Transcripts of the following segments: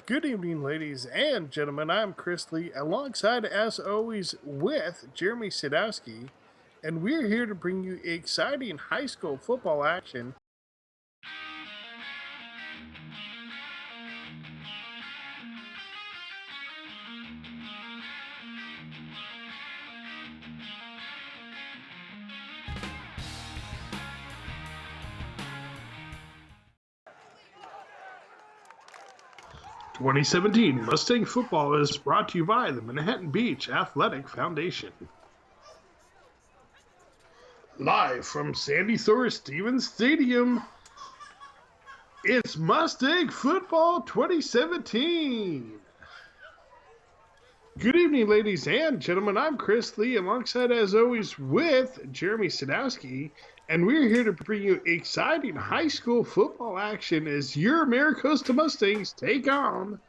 Good evening, ladies and gentlemen. I'm Chris Lee, alongside, as always, with Jeremy Sadowski, and we're here to bring you exciting high school football action. 2017 Mustang Football is brought to you by the Manhattan Beach Athletic Foundation. Live from Sandy Thor Stevens Stadium, it's Mustang Football 2017. Good evening, ladies and gentlemen. I'm Chris Lee, alongside, as always, with Jeremy Sadowski, and we're here to bring you exciting high school football action as your Maricosta Mustangs take on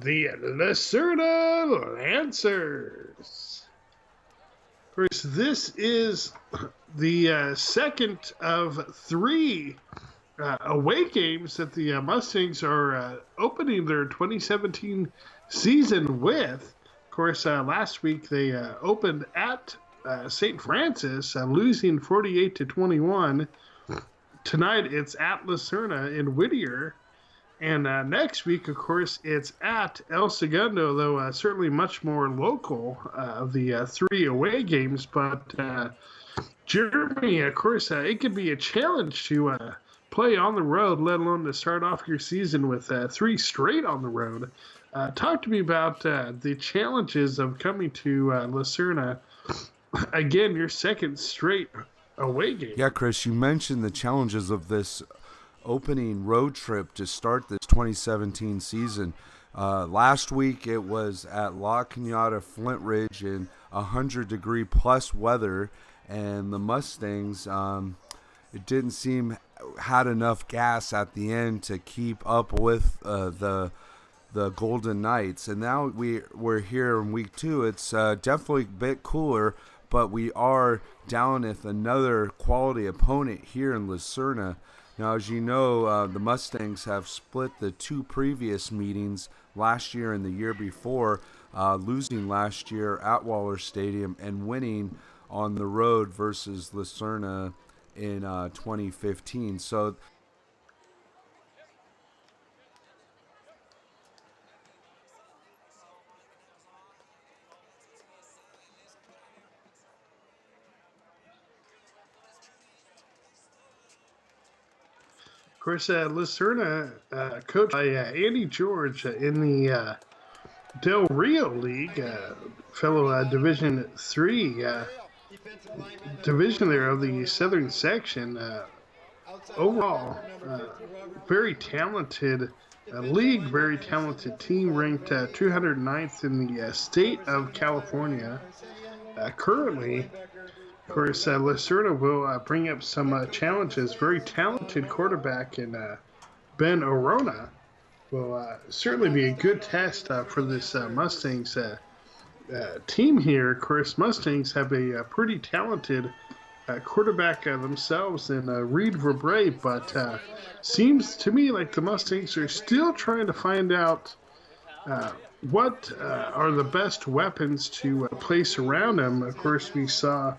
the Lucerna Lancers. Of course, this is the second of three away games that the Mustangs are opening their 2017 season with. Of course, last week they opened at St. Francis, losing 48-21. Tonight it's at Lucerna in Whittier. And next week, of course, it's at El Segundo, though certainly much more local of the three away games. But Jeremy, of course, it could be a challenge to play on the road, let alone to start off your season with three straight on the road. Talk to me about the challenges of coming to Lucerna. Again, your second straight away game. Yeah, Chris, you mentioned the challenges of this opening road trip to start this 2017 season. Last week it was at La Cañada Flint Ridge in 100-degree plus weather, and the Mustangs, it didn't seem had enough gas at the end to keep up with the Golden Knights. And now we're here in week two. It's definitely a bit cooler, but we are down with another quality opponent here in Lucerna. Now, as you know, the Mustangs have split the two previous meetings last year and the year before, losing last year at Waller Stadium and winning on the road versus Lucerna in 2015. So Of course, Lucerna, coached by Andy George in the Del Rio League, fellow Division III division there of the Southern Section. Overall, very talented league, very talented team, ranked 209th in the state of California. Currently, of course, Lucerna will bring up some challenges. Very talented quarterback in Ben Orona will certainly be a good test for this Mustangs team here. Of course, Mustangs have a pretty talented quarterback themselves in Reed Verbrae, but seems to me like the Mustangs are still trying to find out what are the best weapons to place around him. Of course, we saw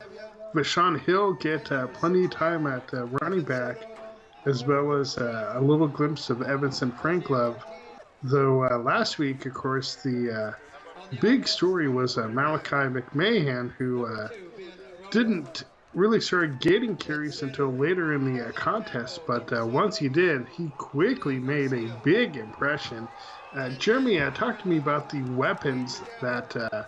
Vashon Hill get plenty of time at running back, as well as a little glimpse of Evanson Franklove. Though last week, of course, the big story was Malachi McMahon, who didn't really start getting carries until later in the contest, but once he did, he quickly made a big impression. Jeremy, talk to me about the weapons that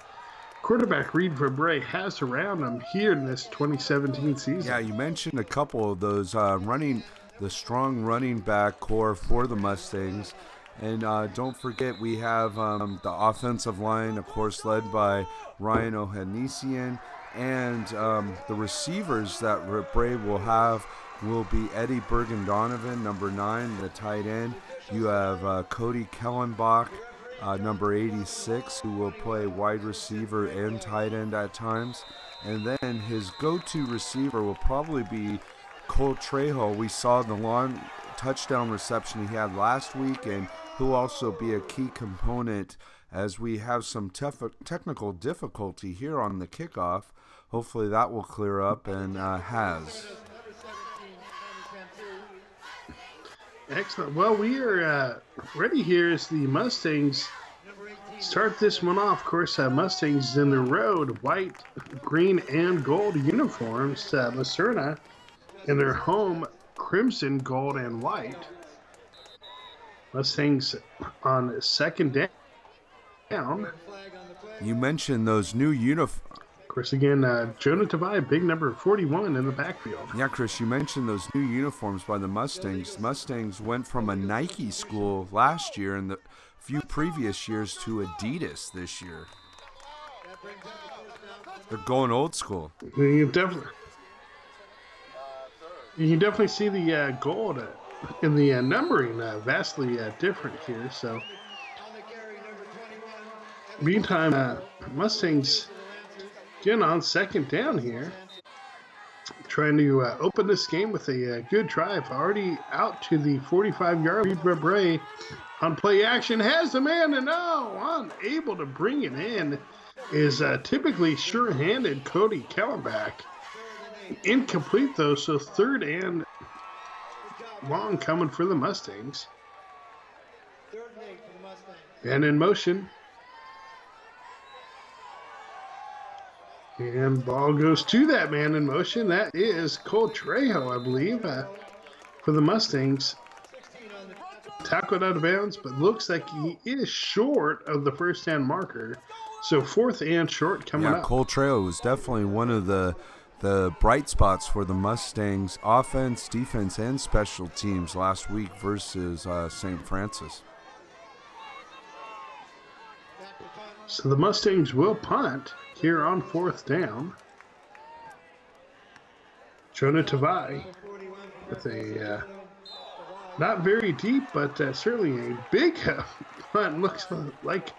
quarterback Reed Verbrae has around him here in this 2017 season. Yeah, you mentioned a couple of those, the strong running back core for the Mustangs. And don't forget, we have the offensive line, of course, led by Ryan Ohanesian. And the receivers that Verbrae will have will be Eddie Bergen-Donovan, number 9, the tight end. You have Cody Kellenbach, number 86, who will play wide receiver and tight end at times. And then his go-to receiver will probably be Cole Trejo. We saw the long touchdown reception he had last week, and He'll also be a key component as we have some technical difficulty here on the kickoff. Hopefully that will clear up, and has. Excellent. Well, we are ready here as the Mustangs start this one off. Of course, Mustangs in the road, white, green, and gold uniforms. Lucerna in their home, crimson, gold, and white. Mustangs on second down. You mentioned those new uniforms. Of course, again, Jonah Tavai, big number 41 in the backfield. Yeah, Chris, you mentioned those new uniforms by the Mustangs. Mustangs went from a Nike school last year and the few previous years to Adidas this year. They're going old school. You definitely see the gold in the numbering vastly different here. So, meantime, Mustangs again on second down here, trying to open this game with a good drive. Already out to the 45-yard line. Bray on play action has the man, and unable to bring it in is typically sure-handed Cody Kellenbach. Incomplete though, so third and long coming for the Mustangs. And in motion. And ball goes to that man in motion. That is Cole Trejo, I believe, for the Mustangs. Tackled out of bounds, but looks like he is short of the first down marker. So fourth and short coming up. Cole Trejo was definitely one of the bright spots for the Mustangs offense, defense, and special teams last week versus St. Francis. So the Mustangs will punt here on fourth down. Jonah Tavai with a not very deep, but certainly a big punt. Looks like,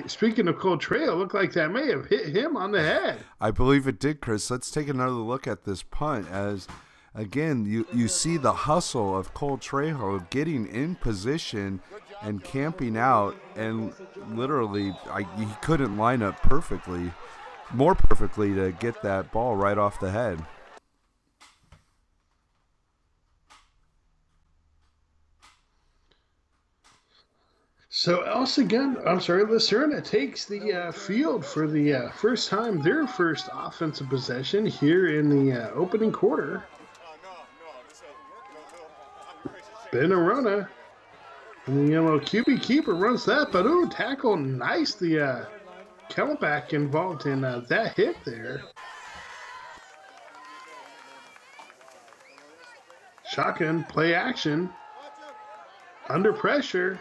speaking of Cole Trejo, looked like that may have hit him on the head. I believe it did, Chris. Let's take another look at this punt as, again, you see the hustle of Cole Trejo getting in position and camping out, and literally he couldn't line up more perfectly to get that ball right off the head. So Lucerna takes the field for the first time, their first offensive possession here in the opening quarter. Ben Arona and the yellow QB keeper runs that, but tackle nice. The Kellenbach involved in that hit there. Shotgun play action. Under pressure.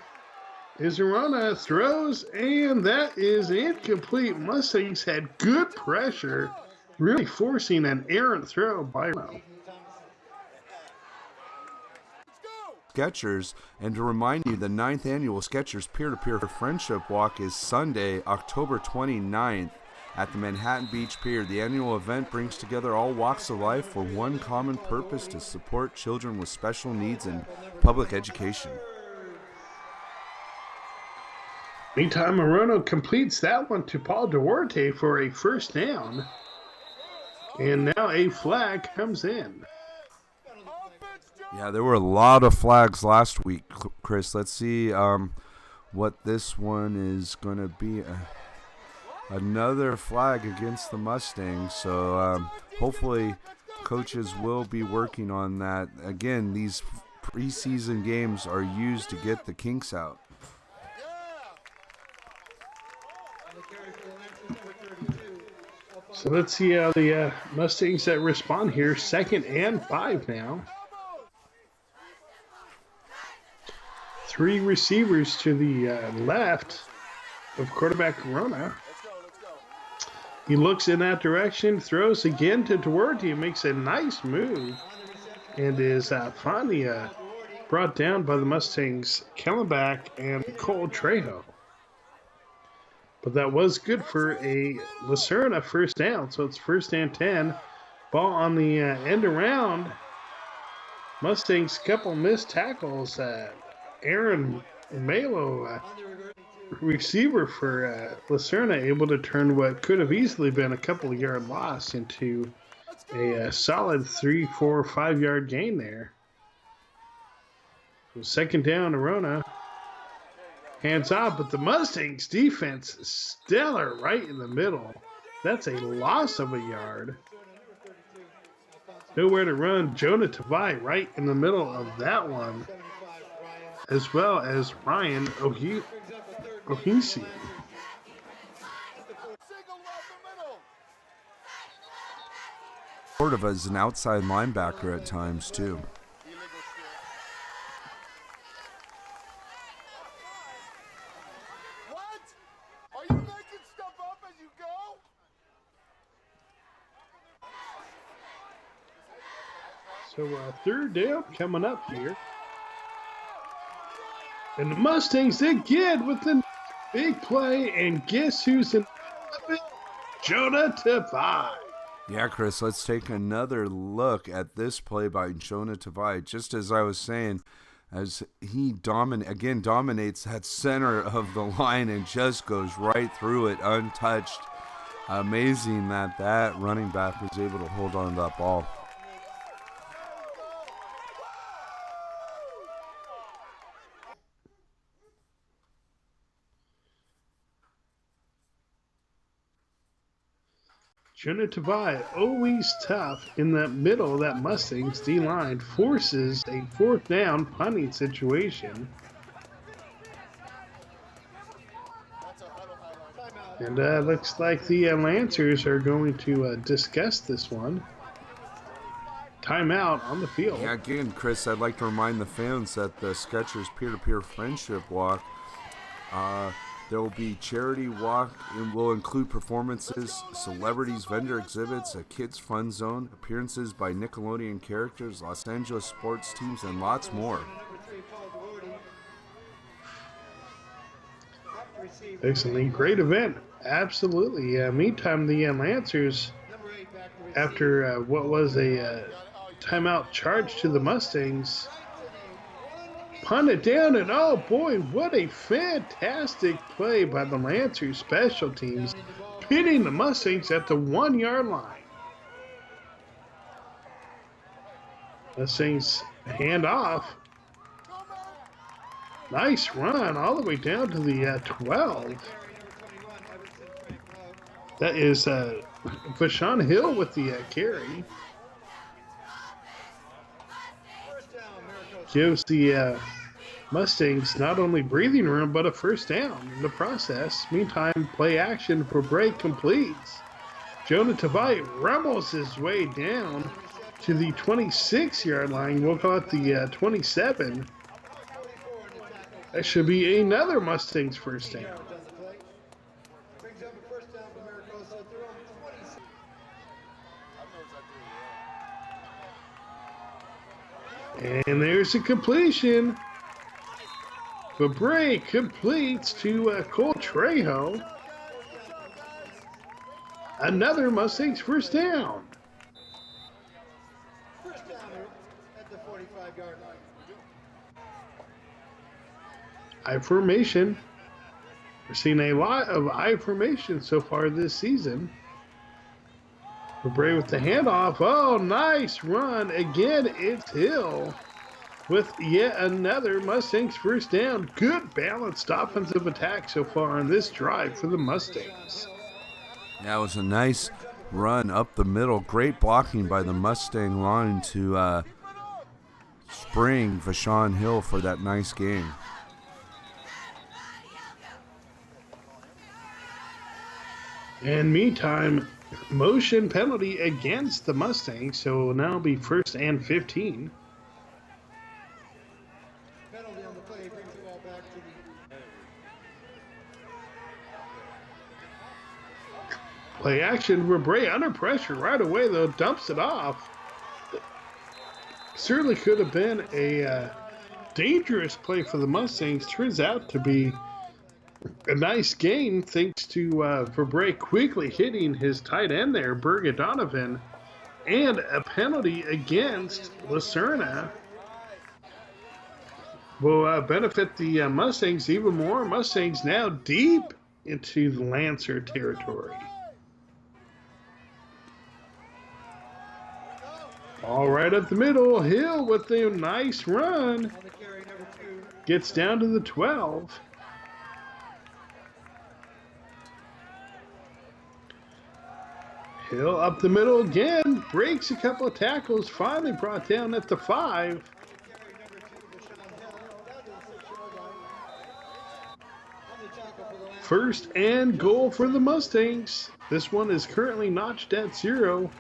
Arona throws, and that is incomplete. Mustangs had good pressure, really forcing an errant throw by Arona. Skechers, and to remind you, the 9th annual Skechers Peer-to-Peer Friendship Walk is Sunday, October 29th at the Manhattan Beach Pier. The annual event brings together all walks of life for one common purpose: to support children with special needs and public education. Meantime, Morono completes that one to Paul Duarte for a first down. And now a flag comes in. Yeah, there were a lot of flags last week, Chris. Let's see what this one is going to be. Another flag against the Mustangs. So hopefully coaches will be working on that. Again, these preseason games are used to get the kinks out. So let's see how the Mustangs respond here. 2nd and 5 now. 3 receivers to the left of quarterback Corona. He looks in that direction, throws again to Duarte, makes a nice move, and is finally brought down by the Mustangs, Kellenbach and Cole Trejo. But that was good for a Lucerna first down, so it's 1st and 10. Ball on the end around. Mustangs couple missed tackles. Aaron Melo, receiver for Lacerna, able to turn what could have easily been a couple of yard loss into a solid 3, 4, 5 yard gain there. So second down, Arona. Hands off, but the Mustangs defense is stellar right in the middle. That's a loss of a yard. Nowhere to run. Jonah Tavai right in the middle of that one, as well as Ryan Ohisi. Sort of as an outside linebacker at times, too. So third down coming up here. And the Mustangs again with the big play. And guess who's in it? Jonah Tavai. Yeah, Chris, let's take another look at this play by Jonah Tavai. Just as I was saying, as he dominates that center of the line and just goes right through it untouched. Amazing that running back was able to hold on to that ball. Jonah Tavai, always tough in the middle of that Mustangs D-line, forces a fourth down punting situation. And looks like the Lancers are going to discuss this one. Timeout on the field. Yeah, again, Chris, I'd like to remind the fans that the Skechers Peer-to-Peer Friendship Walk, there will be charity walk and will include performances, celebrities, vendor exhibits, a kids fun zone, appearances by Nickelodeon characters, Los Angeles sports teams, and lots more. Excellent, great event. Absolutely. Meantime, the Lancers, after what was a timeout charge to the Mustangs, punt it down, and oh boy, what a fantastic play by the Lancers special teams, pinning the Mustangs at the 1 yard line. Mustangs hand off. Nice run all the way down to the 12. That is Vashon Hill with the carry. Gives the Mustangs not only breathing room, but a first down in the process. Meantime, play action for break completes. Jonah Tavai rumbles his way down to the 26-yard line. We'll call it the 27. That should be another Mustangs first down. And there's a completion. Fabre completes to Cole Trejo. Another Mustangs first down. First down at the 45-yard line. I formation. We're seeing a lot of I formation so far this season. Fabre with the handoff. Oh, nice run. Again, it's Hill with yet another Mustangs first down. Good balanced offensive attack so far on this drive for the Mustangs. That was a nice run up the middle. Great blocking by the Mustang line to spring Vashon Hill for that nice game. And meantime, motion penalty against the Mustangs, so it will now be 1st and 15. Penalty on the play brings the ball back to the play action. Fabre under pressure right away, though, dumps it off. Certainly could have been a dangerous play for the Mustangs. Turns out to be a nice gain thanks to Fabre quickly hitting his tight end there, Berga Donovan, and a penalty against Lacerna. will benefit the Mustangs even more. Mustangs now deep into the Lancer territory. All right up the middle. Hill with a nice run. Gets down to the 12. Hill up the middle again. Breaks a couple of tackles. Finally brought down at the 5. First and goal for the Mustangs. This one is currently notched at 0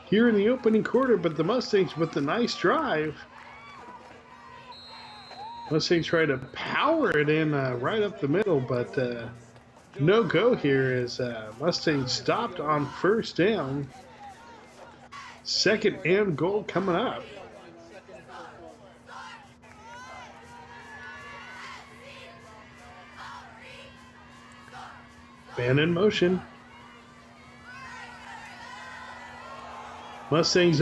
here in the opening quarter, but the Mustangs with the nice drive. Mustangs try to power it in right up the middle, but no go here as Mustangs stopped on first down. Second and goal coming up. Man in motion. Mustangs,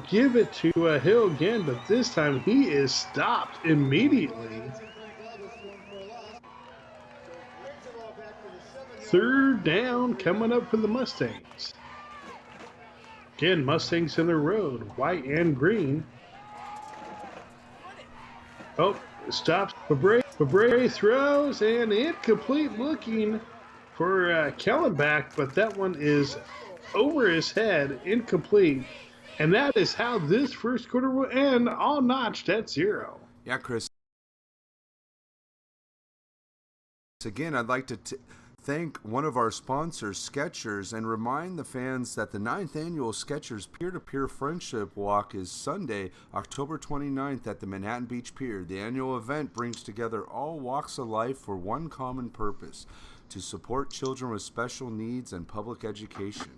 give it to Hill again, but this time he is stopped immediately. Third down coming up for the Mustangs. Again, Mustangs in the road, white and green. Stops. Fabre throws and incomplete looking for Kellenbach, but that one is over his head, incomplete. And that is how this first quarter will end, all notched at 0. Yeah, Chris. Again, I'd like to thank one of our sponsors, Skechers, and remind the fans that the 9th annual Skechers Peer-to-Peer Friendship Walk is Sunday, October 29th at the Manhattan Beach Pier. The annual event brings together all walks of life for one common purpose: to support children with special needs and public education.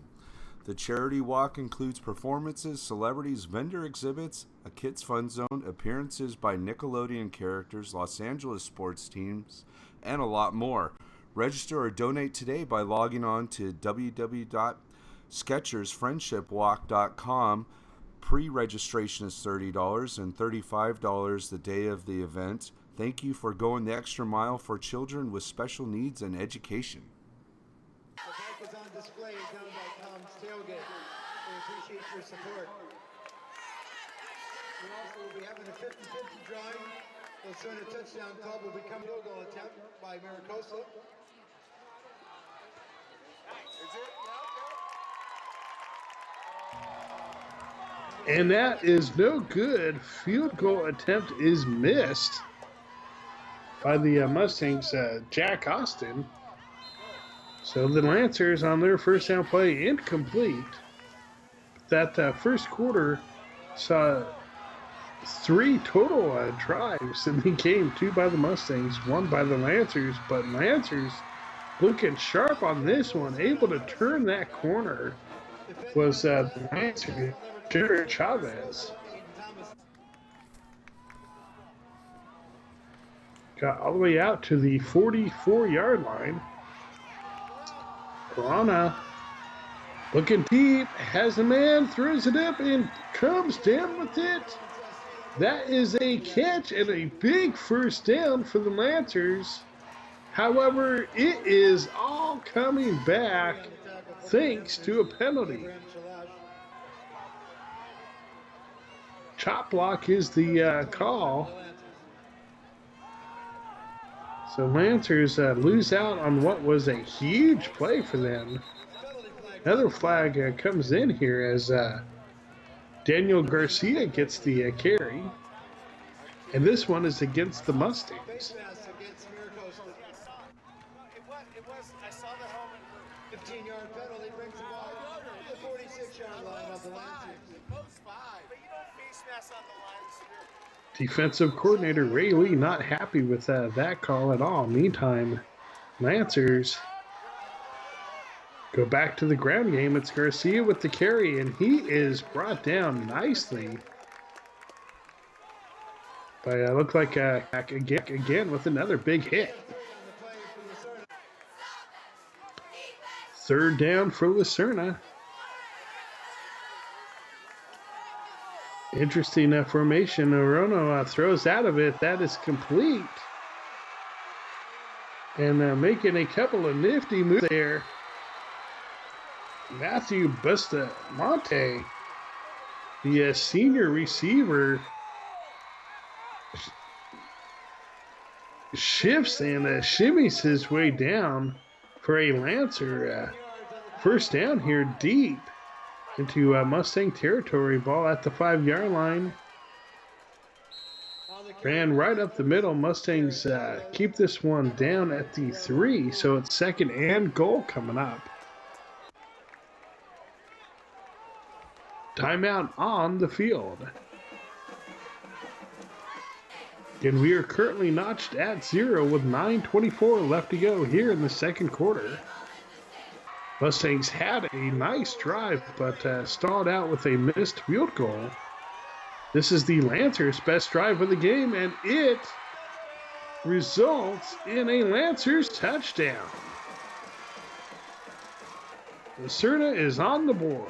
The charity walk includes performances, celebrities, vendor exhibits, a kids fun zone, appearances by Nickelodeon characters, Los Angeles sports teams, and a lot more. Register or donate today by logging on to www.skechersfriendshipwalk.com. Pre-registration is $30 and $35 the day of the event. Thank you for going the extra mile for children with special needs and education. The bike is on display down by Tom's Tailgate. We appreciate your support. We also will be having a 50-50 drawing. The Cerna Touchdown Club will become field goal attempt by Maricosa. And that is no good. Field goal attempt is missed by the Mustangs, Jack Austin. So the Lancers on their first down play incomplete. That first quarter saw 3 total drives in the game, 2 by the Mustangs, 1 by the Lancers, but Lancers looking sharp on this one, able to turn that corner was the Lancers, Jared Chavez. Got all the way out to the 44-yard line. Corona looking deep, has a man, throws it up, and comes down with it. That is a catch and a big first down for the Lancers. However, it is all coming back thanks to a penalty. Chop block is the call. So Lancers lose out on what was a huge play for them. Another flag comes in here as Daniel Garcia gets the carry. And this one is against the Mustangs. I saw the helmet. 15-yard penalty brings the ball to the 46-yard line of the Lancers. But you don't face mask on the lines. Defensive coordinator Ray Lee not happy with that call at all. Meantime, Lancers go back to the ground game. It's Garcia with the carry, and he is brought down nicely. But look like again with another big hit. Third down for Lucerna. Interesting formation. Orono throws out of it. That is complete. And making a couple of nifty moves there. Matthew Bustamante, the senior receiver, shifts and shimmies his way down for a Lancer. First down here deep into Mustang territory. Ball at the 5-yard line. Ran right up the middle. Mustangs keep this one down at the 3, so it's 2nd and goal coming up. Timeout on the field. And we are currently notched at 0 with 9:24 left to go here in the second quarter. Mustangs had a nice drive, but stalled out with a missed field goal. This is the Lancers' best drive of the game, and it results in a Lancers touchdown. Lacerna is on the board.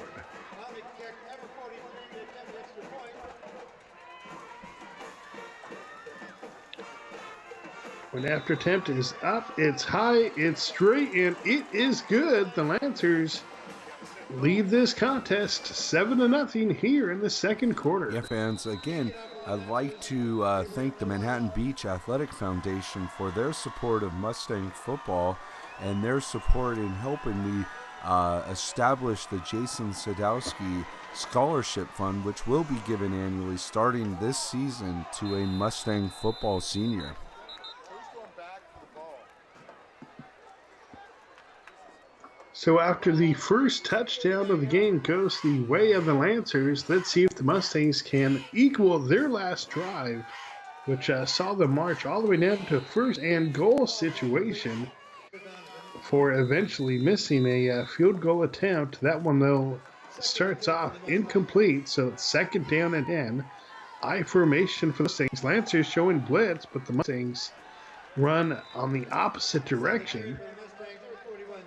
When after attempt is up, it's high, it's straight, and it is good. The Lancers lead this contest 7-0 here in the second quarter. Yeah, fans, again, I'd like to thank the Manhattan Beach Athletic Foundation for their support of Mustang football and their support in helping me establish the Jason Sadowski Scholarship Fund, which will be given annually starting this season to a Mustang football senior. So after the first touchdown of the game goes the way of the Lancers, let's see if the Mustangs can equal their last drive, which saw them march all the way down to 1st and goal situation for eventually missing a field goal attempt. That one, though, starts off incomplete, so it's 2nd down and 10. I formation for the Mustangs. Lancers showing blitz, but the Mustangs run on the opposite direction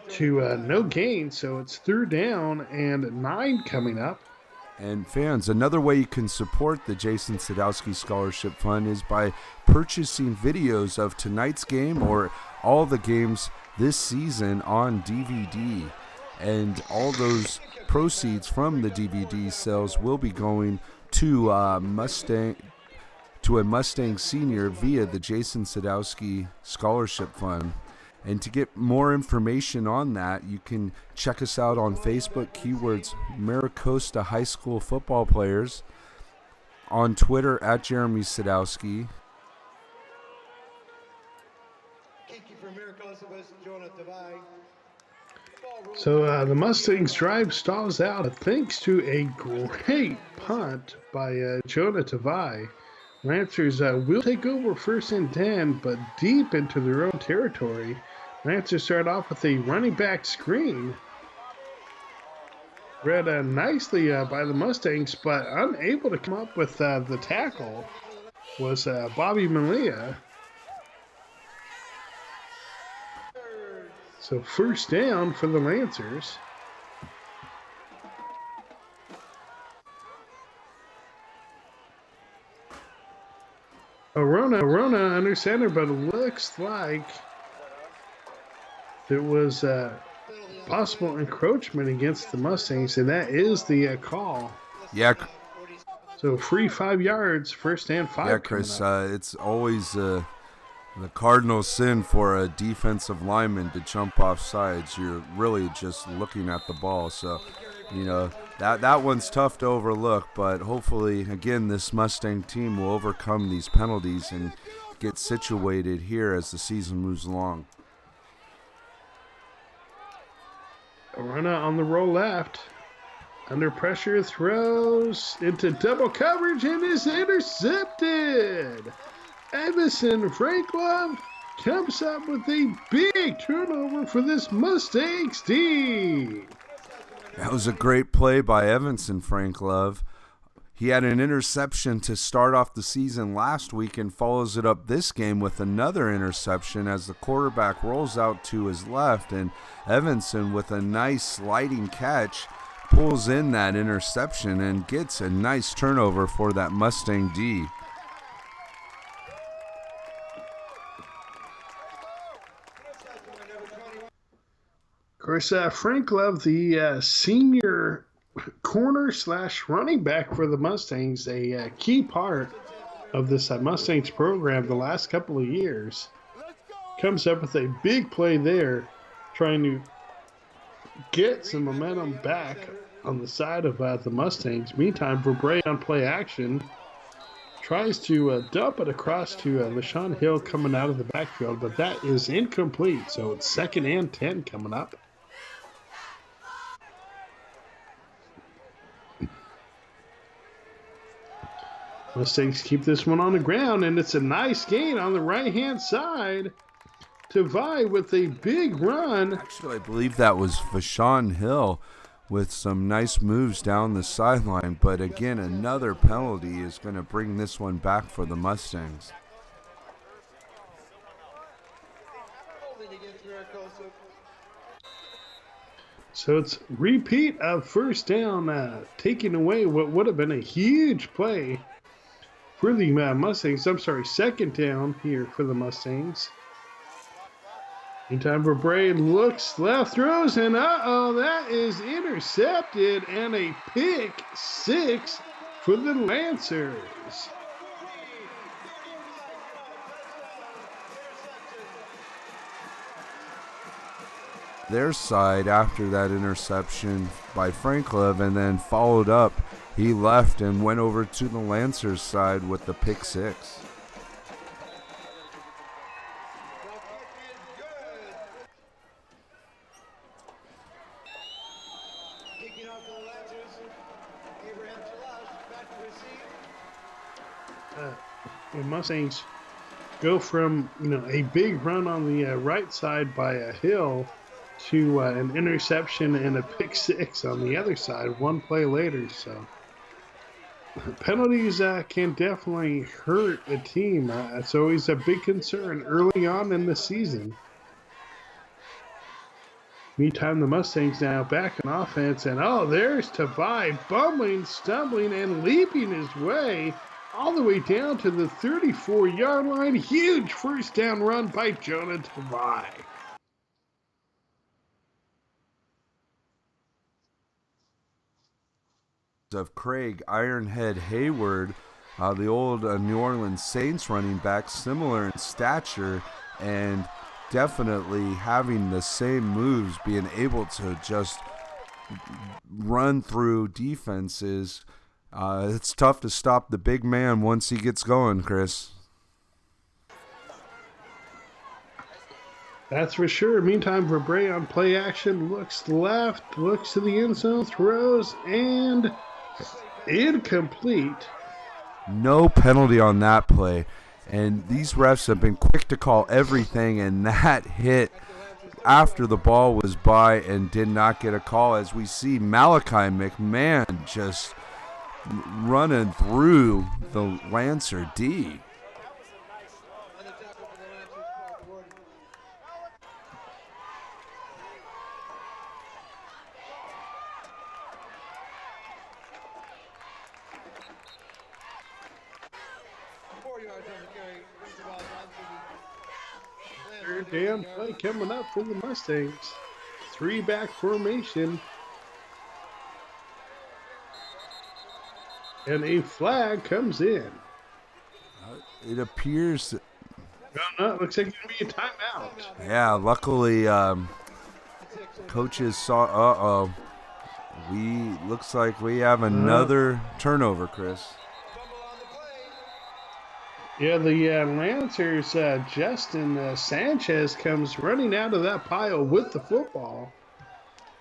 to no gain, so it's 3rd down and 9 coming up. And fans, another way you can support the Jason Sadowski Scholarship Fund is by purchasing videos of tonight's game or all the games this season on DVD. And all those proceeds from the DVD sales will be going to a Mustang senior via the Jason Sadowski Scholarship Fund. And to get more information on that, you can check us out on Facebook, keywords Maricosta High School football players, on Twitter at Jeremy Sadowski. So the Mustangs drive stalls out thanks to a great punt by Jonah Tavai. Lancers will take over 1st and 10, but deep into their own territory. Lancers start off with a running back screen. Read nicely by the Mustangs, but unable to come up with the tackle was Bobby Malia. So 1st down for the Lancers. Arona under center, but it looks like there was possible encroachment against the Mustangs, and that is the call. Yeah. So free 5 yards, 1st and 5. Yeah, Chris, it's always the cardinal sin for a defensive lineman to jump off sides. You're really just looking at the ball. So, you know, that one's tough to overlook, but hopefully, again, this Mustang team will overcome these penalties and get situated here as the season moves along. Arana on the roll left. Under pressure, throws into double coverage and is intercepted. Emerson Franklove comes up with a big turnover for this Mustangs team. That was a great play by Evanson Franklove. He had an interception to start off the season last week and follows it up this game with another interception as the quarterback rolls out to his left, and Evanson with a nice sliding catch pulls in that interception and gets a nice turnover for that Mustang D. Of course, Frank Love, the senior corner / running back for the Mustangs, a key part of this Mustangs program the last couple of years, comes up with a big play there, trying to get some momentum back on the side of the Mustangs. Meantime, Verbrey on play action tries to dump it across to LaShawn Hill coming out of the backfield, but that is incomplete, so it's 2nd and 10 coming up. Mustangs keep this one on the ground, and it's a nice gain on the right-hand side to vie with a big run. Actually, I believe that was Vashawn Hill with some nice moves down the sideline, but again, another penalty is going to bring this one back for the Mustangs. So it's repeat of first down, taking away what would have been a huge play for the Mustangs. I'm sorry, 2nd down here for the Mustangs. Meantime, Verbrey looks left, throws, and that is intercepted, and a pick 6 for the Lancers. Their side after that interception by Frank Love, and then followed up. He left and went over to the Lancers side with the pick 6. The Mustangs go from a big run on the right side by a Hill to an interception and a pick 6 on the other side one play later. So penalties can definitely hurt a team. It's always a big concern early on in the season. Meantime, the Mustangs now back in offense, and there's Tavai bumbling, stumbling, and leaping his way all the way down to the 34-yard line. Huge first down run by Jonah Tavai. Of Craig Ironhead Hayward, the old New Orleans Saints running back, similar in stature and definitely having the same moves, being able to just run through defenses. It's tough to stop the big man once he gets going, Chris. That's for sure. Meantime, Verbrey on play action looks left, looks to the end zone, throws, and incomplete. No penalty on that play. And these refs have been quick to call everything, and that hit after the ball was by and did not get a call, as we see Malachi McMahon just running through the Lancer D. Third down play coming up for the Mustangs. 3-back formation. And a flag comes in. It appears. No, it looks like it's going to be a timeout. Yeah, luckily, coaches saw. Looks like we have another turnover, Chris. Yeah, the Lancers, Justin Sanchez comes running out of that pile with the football.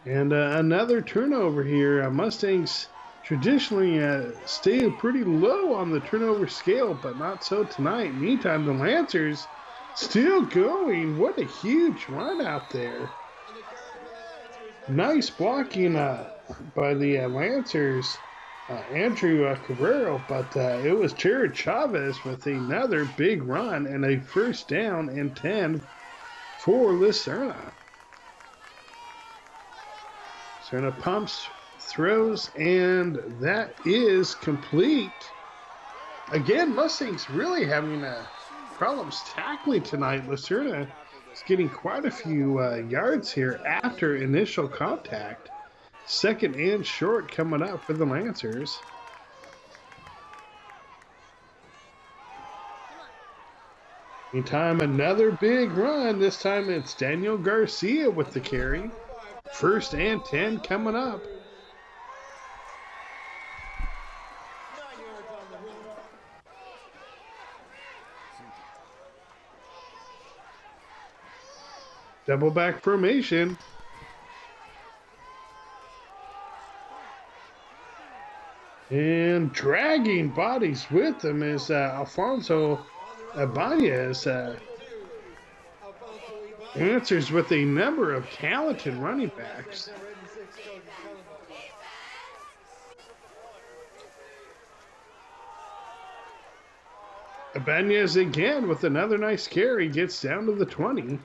And another turnover here. Mustangs traditionally stay pretty low on the turnover scale, but not so tonight. Meantime, the Lancers still going. What a huge run out there. Nice blocking by the Lancers. Andrew Cabrero, but it was Jared Chavez with another big run and a first down and 10 for Lucerna. Lucerna pumps throws, and that is complete. Again, Mustangs really having problems tackling tonight. Lacerda is getting quite a few yards here after initial contact. Second and short coming up for the Lancers. Meantime, another big run. This time it's Daniel Garcia with the carry. First and 10 coming up. Double back formation. And dragging bodies with them is Alfonso Ibanez. Answers with a number of talented running backs. Ibanez again with another nice carry, gets down to the 20.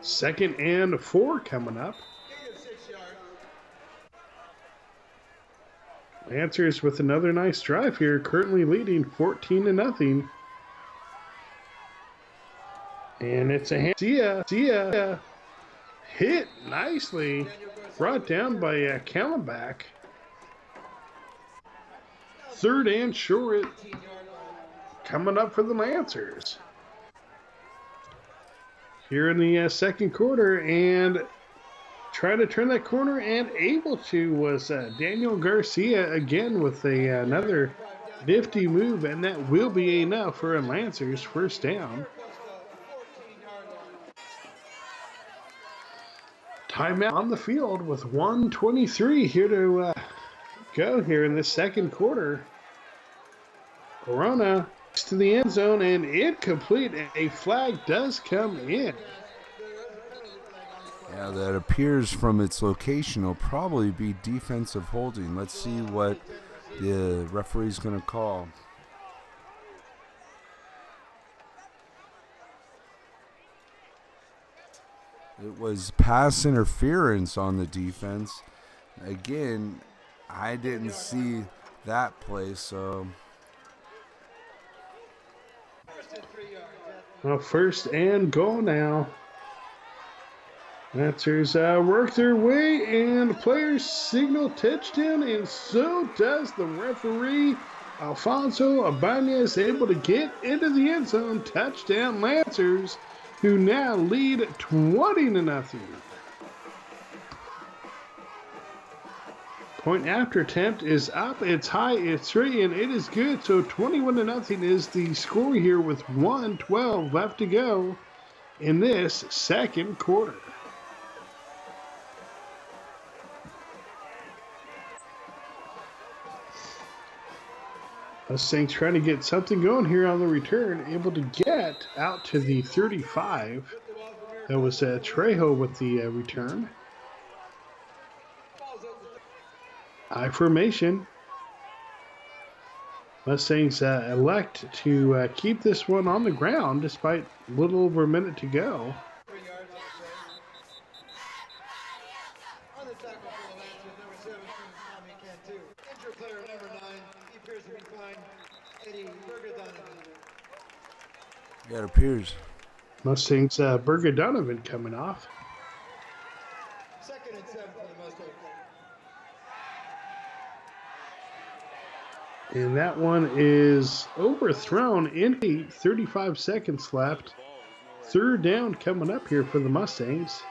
Second and 4 coming up. Lancers with another nice drive here, currently leading 14-0. And it's a Garcia hit nicely, brought down by Callenbach. Third and short coming up for the Lancers here in the second quarter, and trying to turn that corner and able to was Daniel Garcia again with another nifty move, and that will be enough for a Lancers first down. Timeout on the field with 1:23 here to go here in the second quarter. Corona to the end zone and incomplete. A flag does come in. Yeah, that appears from its location will probably be defensive holding. Let's see what the referee's going to call. It was pass interference on the defense. Again, I didn't see that play, so. Well, first and goal now. Lancers work their way, and players signal touchdown, and so does the referee. Alfonso Ibanez able to get into the end zone. Touchdown Lancers, who now lead 20-0. Point after attempt is up, it's high, it's straight, and it is good. So 21-0 is the score here with 1:12 left to go in this second quarter. Mustangs trying to get something going here on the return, able to get out to the 35. That was Trejo with the return. I formation. Mustangs elect to keep this one on the ground despite a little over a minute to go. Yeah, it appears. Mustangs Burger Donovan coming off. Second and 7 for the Mustangs. And that one is overthrown in 35 seconds left. Third down coming up here for the Mustangs.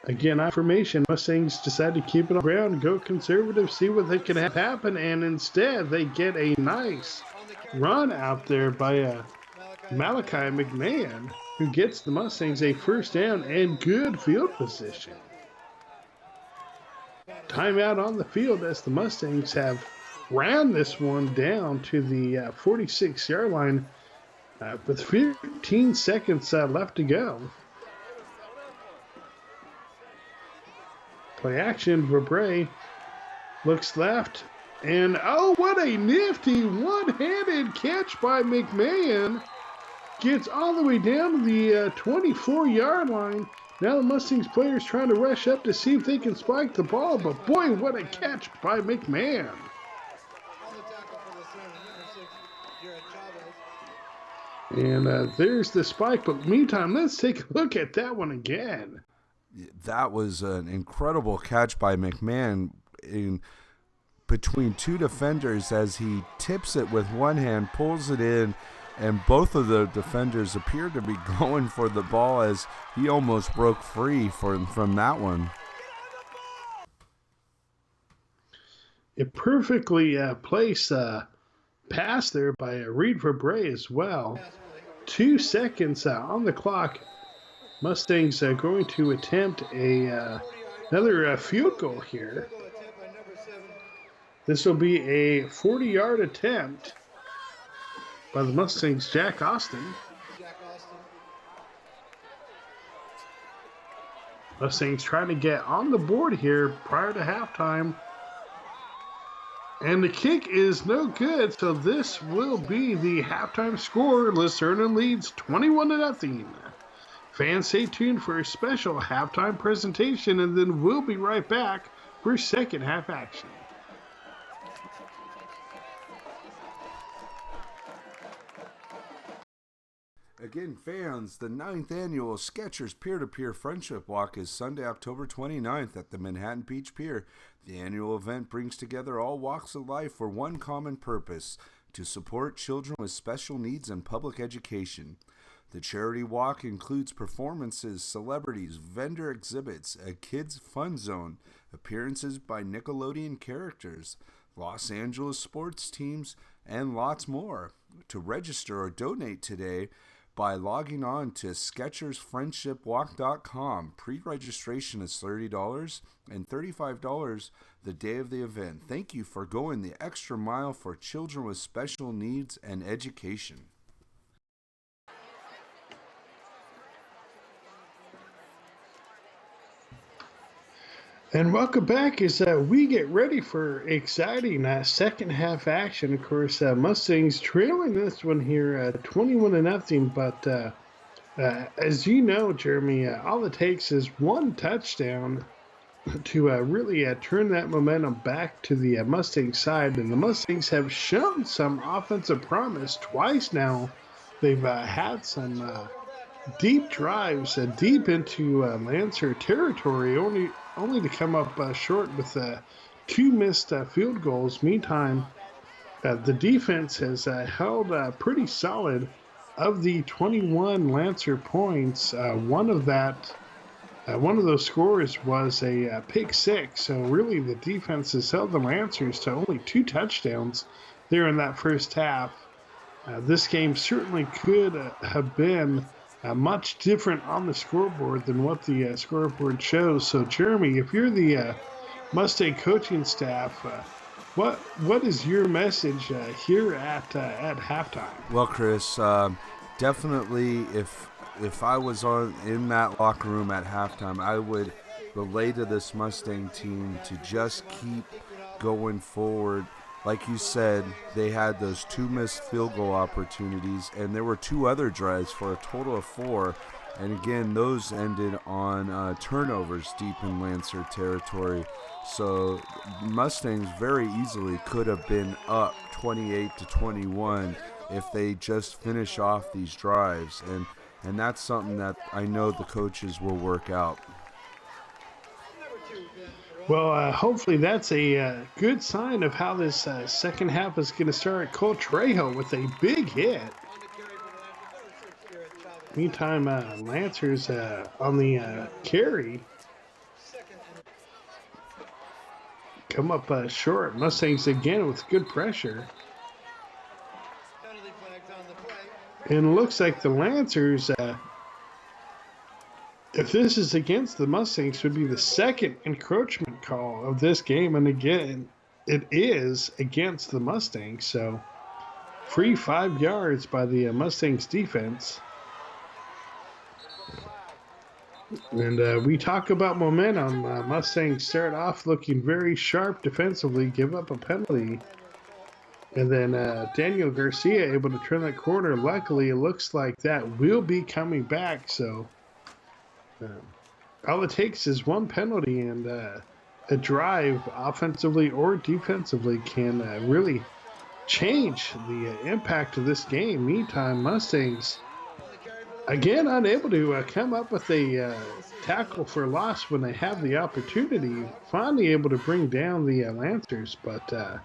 Again, affirmation. Mustangs decide to keep it on the ground, go conservative, see what they can have happen, and instead they get a nice run out there by Malachi McMahon, who gets the Mustangs a first down and good field position. Timeout on the field as the Mustangs have ran this one down to the 46-yard line with 15 seconds left to go. Play action, Verbre looks left, and oh, what a nifty one-handed catch by McMahon. Gets all the way down to the 24-yard line, Now the Mustangs players trying to rush up to see if they can spike the ball, but boy, what a catch by McMahon. On the tackle for the center, number 6, Jared Chavez. And there's the spike, but meantime, let's take a look at that one again. That was an incredible catch by McMahon in between two defenders as he tips it with one hand, pulls it in, and both of the defenders appear to be going for the ball as he almost broke free from that one. A perfectly placed pass there by Reed Verbrey as well. 2 seconds on the clock. Mustangs going to attempt another field goal here. This will be a 40-yard attempt by the Mustangs' Jack Austin. Mustangs trying to get on the board here prior to halftime. And the kick is no good, so this will be the halftime score. Lucerne leads 21-0. Fans, stay tuned for a special halftime presentation, and then we'll be right back for second half action. Again, fans, the 9th annual Skechers Peer-to-Peer Friendship Walk is Sunday, October 29th at the Manhattan Beach Pier. The annual event brings together all walks of life for one common purpose: to support children with special needs and public education. The charity walk includes performances, celebrities, vendor exhibits, a kids' fun zone, appearances by Nickelodeon characters, Los Angeles sports teams, and lots more. To register or donate today, by logging on to SkechersFriendshipWalk.com. Pre-registration is $30 and $35 the day of the event. Thank you for going the extra mile for children with special needs and education. And welcome back as we get ready for exciting second half action. Of course, Mustangs trailing this one here 21-0. But as you know, Jeremy, all it takes is one touchdown to really turn that momentum back to the Mustang side. And the Mustangs have shown some offensive promise twice now. They've had some deep drives deep into Lancer territory, only to come up short with 2 missed field goals. Meantime, the defense has held pretty solid. Of the 21 Lancer points, one of those scores was a pick six. So really, the defense has held the Lancers to only 2 touchdowns there in that first half. This game certainly could have been much different on the scoreboard than what the scoreboard shows. So, Jeremy, if you're the Mustang coaching staff, what is your message here at halftime? Well, Chris, definitely, if I was in that locker room at halftime, I would relay to this Mustang team to just keep going forward. Like you said, they had those 2 missed field goal opportunities, and there were 2 other drives for a total of 4. And again, those ended on turnovers deep in Lancer territory. So Mustangs very easily could have been up 28-21 if they just finish off these drives. And that's something that I know the coaches will work out. Well, hopefully that's a good sign of how this second half is going to start. Cole Trejo with a big hit. Meantime, Lancers on the carry come up short. Mustangs again with good pressure. And it looks like the Lancers, if this is against the Mustangs, would be the second encroachment call of this game. And again, it is against the Mustangs. So free 5 yards by the Mustangs defense. And we talk about momentum. Mustangs start off looking very sharp defensively, give up a penalty. And then Daniel Garcia able to turn that corner. Luckily, it looks like that will be coming back. So all it takes is one penalty, and a drive, offensively or defensively, can really change the impact of this game. Meantime, Mustangs, again, unable to come up with a tackle for loss when they have the opportunity. Finally able to bring down the Lancers, but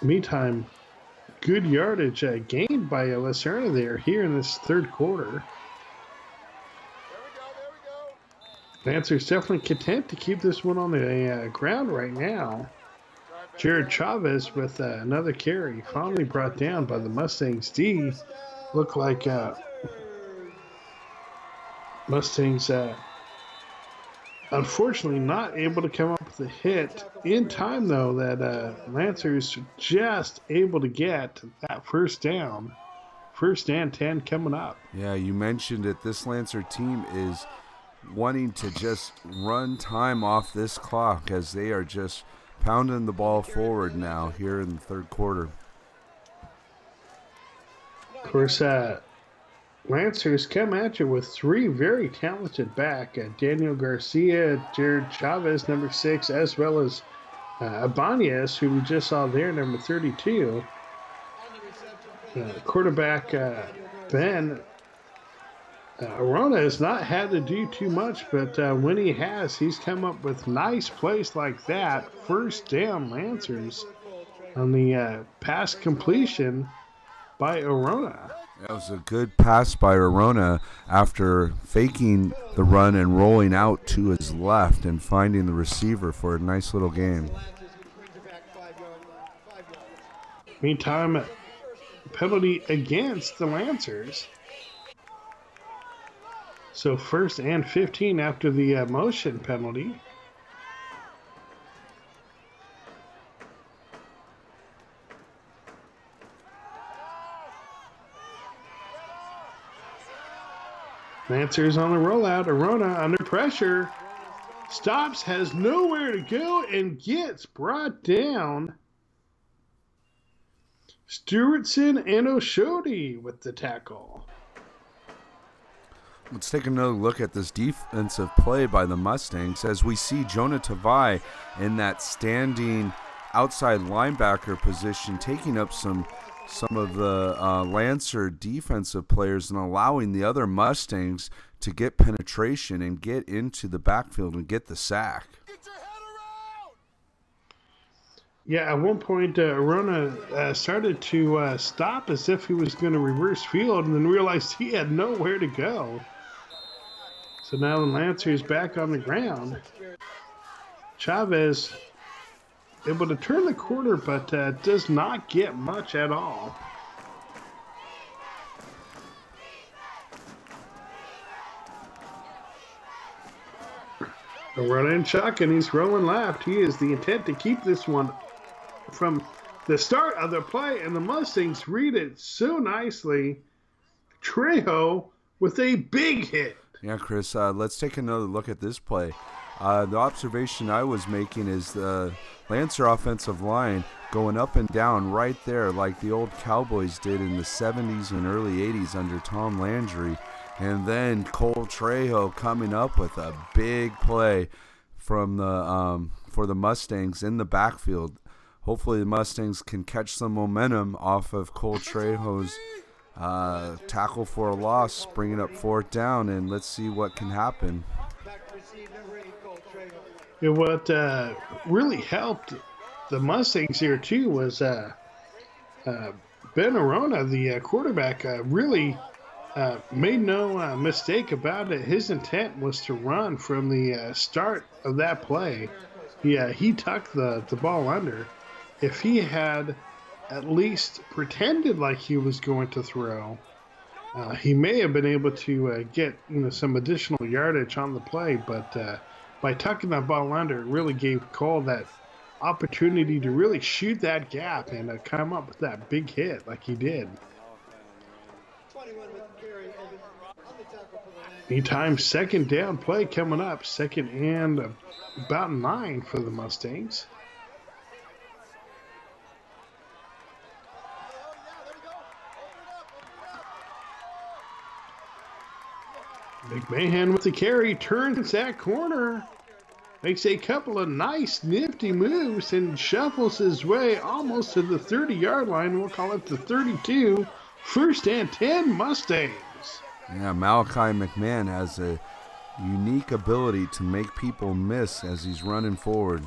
meantime, good yardage gained by Lacerna there here in this third quarter. Lancers definitely content to keep this one on the ground right now. Jared Chavez with another carry, finally brought down by the Mustangs D. Look like Mustangs, unfortunately, not able to come up with a hit in time, though, that Lancers just able to get that first down. First and 10 coming up. Yeah, you mentioned it. This Lancer team is wanting to just run time off this clock as they are just pounding the ball forward now here in the third quarter. Of course, Lancers come at you with three very talented back. Daniel Garcia, Jared Chavez, number 6, as well as Ibanez, who we just saw there, number 32. Quarterback Ben Arona has not had to do too much, but when he has, he's come up with nice plays like that. First down, Lancers on the pass completion by Arona. That was a good pass by Arona after faking the run and rolling out to his left and finding the receiver for a nice little game. Meantime, penalty against the Lancers. So first and 15 after the motion penalty. Lancers on the rollout. Arona under pressure. Stops, has nowhere to go, and gets brought down. Stewartson and Oshodi with the tackle. Let's take another look at this defensive play by the Mustangs as we see Jonah Tavai in that standing outside linebacker position taking up some of the Lancer defensive players and allowing the other Mustangs to get penetration and get into the backfield and get the sack. Yeah, at one point, Arona started to stop as if he was going to reverse field and then realized he had nowhere to go. So now the Lancer is back on the ground. Chavez able to turn the corner, but does not get much at all. A run and chuck, and he's rolling left. He is the intent to keep this one from the start of the play, and the Mustangs read it so nicely. Trejo with a big hit. Yeah, Chris, let's take another look at this play. The observation I was making is the Lancer offensive line going up and down right there like the old Cowboys did in the 70s and early 80s under Tom Landry. And then Cole Trejo coming up with a big play from the for the Mustangs in the backfield. Hopefully the Mustangs can catch some momentum off of Cole Trejo's tackle for a loss, bringing up fourth down, and let's see what can happen. And what really helped the Mustangs here, too, was Ben Arona, the quarterback, really made no mistake about it. His intent was to run from the start of that play. He tucked the ball under. If he had at least pretended like he was going to throw, he may have been able to get some additional yardage on the play, but by tucking that ball under, it really gave Cole that opportunity to really shoot that gap and come up with that big hit like he did. Meantime, second down play coming up, second and about 9 for the Mustangs. McMahon with the carry, turns that corner, makes a couple of nice, nifty moves, and shuffles his way almost to the 30-yard line. We'll call it the 32. First and 10 Mustangs. Yeah, Malachi McMahon has a unique ability to make people miss as he's running forward.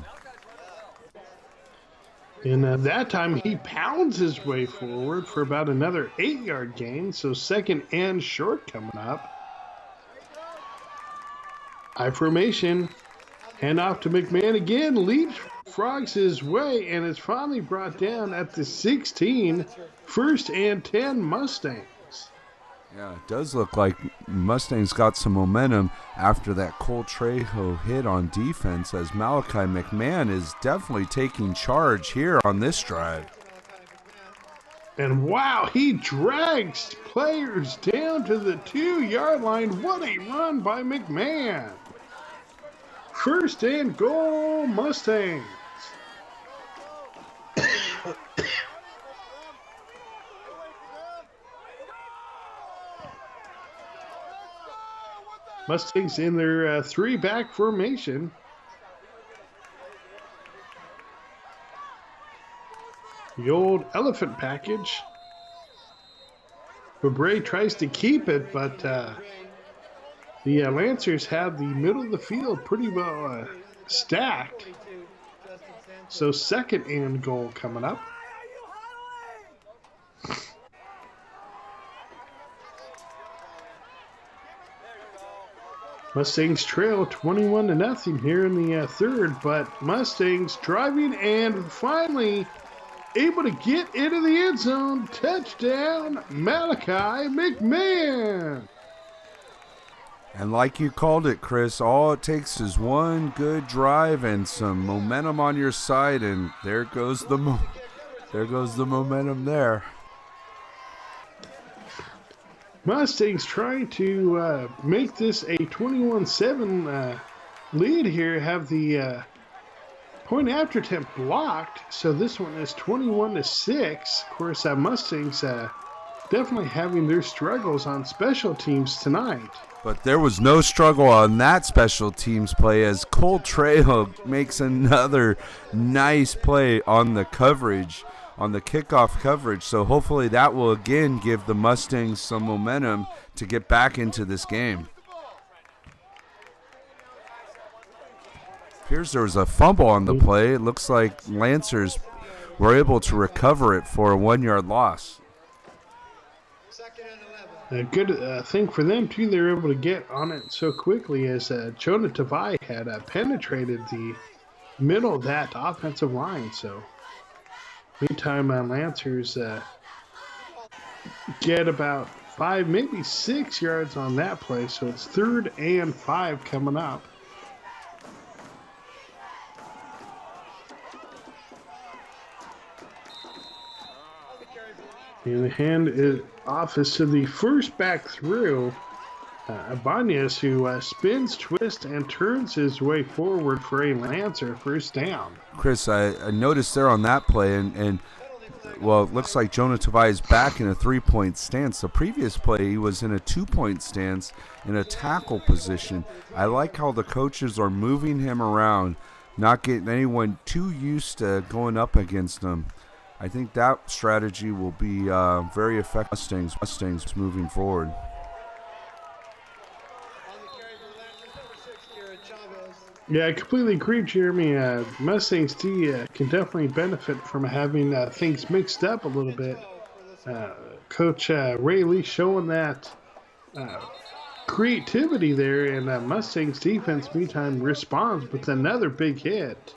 And that time he pounds his way forward for about another 8-yard gain. So second and short coming up. High formation. Hand off to McMahon again. Leapfrogs his way and is finally brought down at the 16. First and 10 Mustangs. Yeah, it does look like Mustangs got some momentum after that Cole Trejo hit on defense, as Malachi McMahon is definitely taking charge here on this drive. And wow, he drags players down to the 2-yard line. What a run by McMahon. First and goal, Mustangs. Mustangs in their 3-back formation. The old elephant package. Fabre tries to keep it, but the Lancers have the middle of the field pretty well stacked. So second and goal coming up. Mustangs trail 21-0 here in the third, but Mustangs driving and finally able to get into the end zone. Touchdown, Malachi McMahon. And like you called it, Chris, all it takes is one good drive and some momentum on your side, and there goes the momentum there. Mustangs trying to make this a 21-7 lead here, have the point after attempt blocked, so this one is 21-6. Of course, Mustangs definitely having their struggles on special teams tonight. But there was no struggle on that special teams play, as Cole Trejo makes another nice play on the coverage, on the kickoff coverage. So hopefully that will again give the Mustangs some momentum to get back into this game. Appears there was a fumble on the play. It looks like Lancers were able to recover it for a 1-yard loss. A good thing for them, too, they were able to get on it so quickly, as Jonah Tavai had penetrated the middle of that offensive line. So meantime, Lancers get about 5, maybe 6 yards on that play. So it's 3rd and 5 coming up. And the hand is off is to the first back through. Ibanez, who spins, twists, and turns his way forward for a Lancer first down. Chris, I noticed there on that play, and well, it looks like Jonah Tavai is back in a 3-point stance. The previous play, he was in a 2-point stance in a tackle position. I like how the coaches are moving him around, not getting anyone too used to going up against him. I think that strategy will be very effective. Mustangs moving forward. Yeah, I completely agree, Jeremy. Mustangs D can definitely benefit from having things mixed up a little bit. Coach Ray Lee showing that creativity there, and Mustangs defense, meantime, responds with another big hit.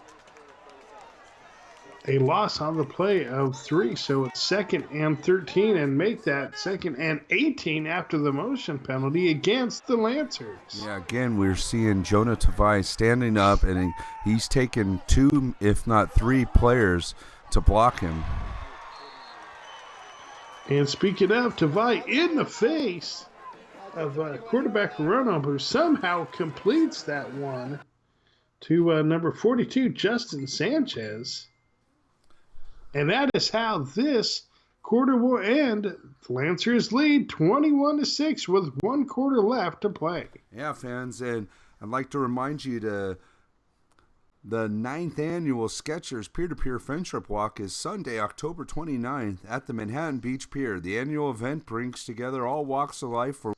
A loss on the play of 3, so it's 2nd and 13, and make that 2nd and 18 after the motion penalty against the Lancers. Yeah, again, we're seeing Jonah Tavai standing up, and he's taken 2, if not 3 players to block him. And speaking of, Tavai in the face of quarterback Rono, who somehow completes that one to number 42, Justin Sanchez. And that is how this quarter will end. Lancers lead 21-6 with 1 quarter left to play. Yeah, fans, and I'd like to remind you to the 9th annual Skechers Peer-to-Peer Friendship Walk is Sunday, October 29th at the Manhattan Beach Pier. The annual event brings together all walks of life for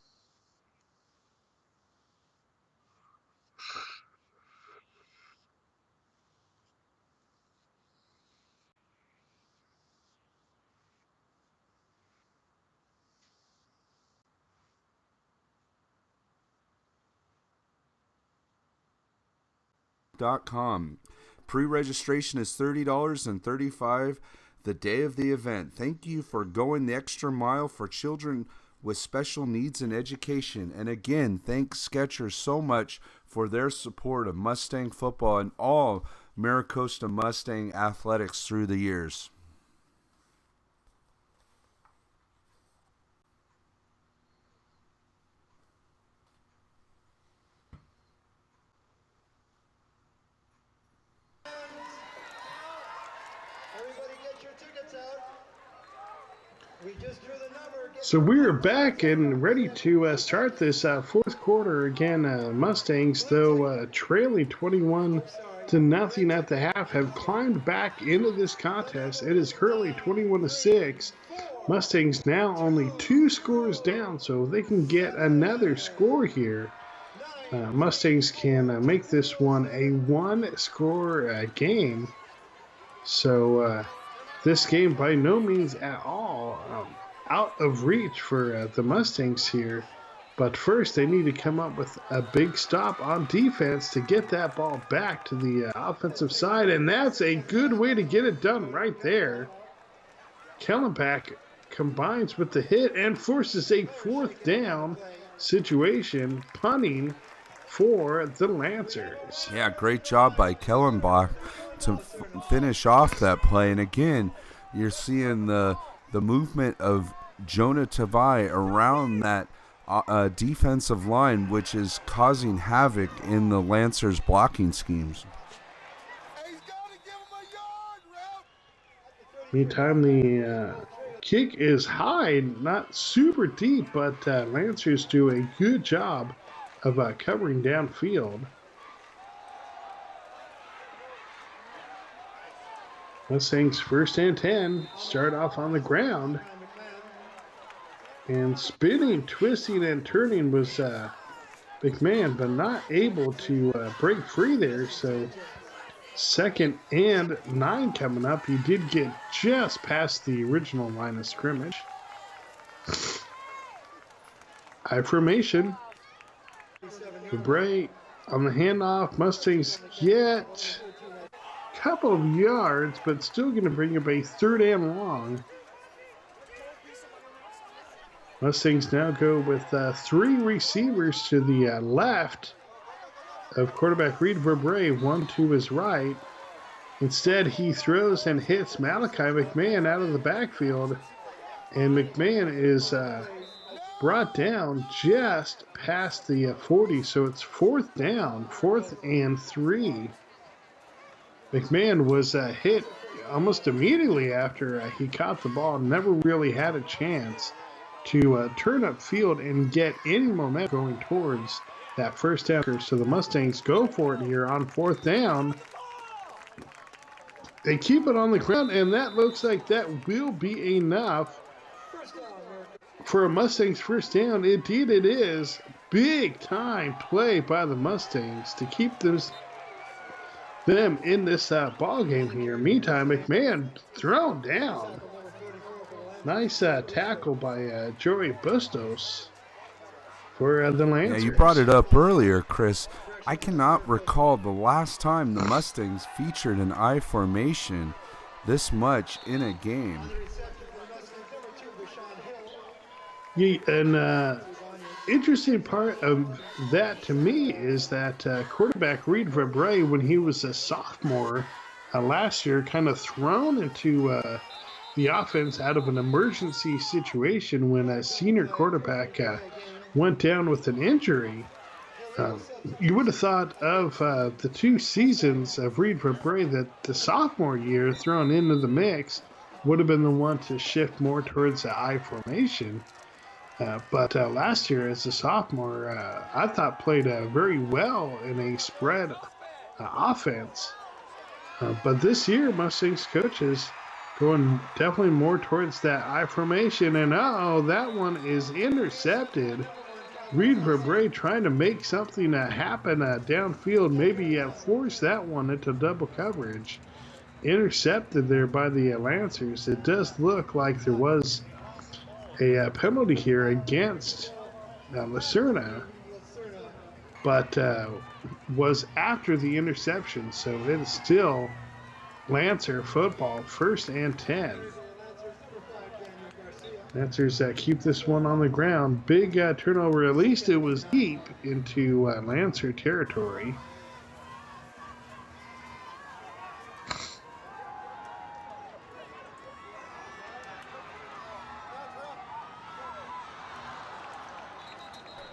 .com. Pre-registration is $30 and $35 the day of the event. Thank you for going the extra mile for children with special needs and education. And again, thanks Skechers so much for their support of Mustang football and all Maricosta Mustang athletics through the years. So we're back and ready to start this fourth quarter again. Mustangs, though trailing 21-0 at the half, have climbed back into this contest. It is currently 21-6. Mustangs now only 2 scores down, so if they can get another score here, Mustangs can make this one a 1-score game. So this game by no means at all out of reach for the Mustangs here. But first, they need to come up with a big stop on defense to get that ball back to the offensive side, and that's a good way to get it done right there. Kellenbach combines with the hit and forces a 4th down situation, punting for the Lancers. Yeah, great job by Kellenbach to finish off that play. And again, you're seeing the movement of Jonah Tavai around that defensive line, which is causing havoc in the Lancers' blocking schemes. Meantime, the kick is high, not super deep, but Lancers do a good job of covering downfield. Mustangs 1st and 10 start off on the ground. And spinning, twisting, and turning was McMahon, but not able to break free there. So 2nd and 9 coming up. He did get just past the original line of scrimmage. High formation. Bray on the handoff. Mustangs get a couple of yards, but still going to bring up a 3rd and long. Mustangs now go with 3 receivers to the left of quarterback Reed Verbrae, 1 to his right. Instead, he throws and hits Malachi McMahon out of the backfield, and McMahon is brought down just past the 40, so it's 4th down, 4th and 3. McMahon was hit almost immediately after he caught the ball, never really had a chance to turn up field and get any momentum going towards that 1st down. So the Mustangs go for it here on 4th down. They keep it on the ground, and that looks like that will be enough for a Mustangs 1st down. Indeed it is. Big time play by the Mustangs to keep them in this ball game here. Meantime, McMahon thrown down. Nice tackle by Joey Bustos for the Lancers. Yeah, you brought it up earlier, Chris. I cannot recall the last time the Mustangs featured an I formation this much in a game. Yeah, and interesting part of that to me is that quarterback Reed Verbrae, when he was a sophomore last year, kind of thrown into the offense out of an emergency situation when a senior quarterback went down with an injury. You would have thought of the 2 seasons of Reed Verbrae that the sophomore year thrown into the mix, would have been the one to shift more towards the I formation. But last year, as a sophomore, I thought played very well in a spread offense. But this year, Mustangs coaches going definitely more towards that I formation. And that one is intercepted. Reed Verbrae trying to make something happen downfield, maybe force that one into double coverage. Intercepted there by the Lancers. It does look like there was a penalty here against Lucerna, but was after the interception, so it is still Lancer football, 1st and 10. Lancers keep this one on the ground. Big turnover. At least it was deep into Lancer territory.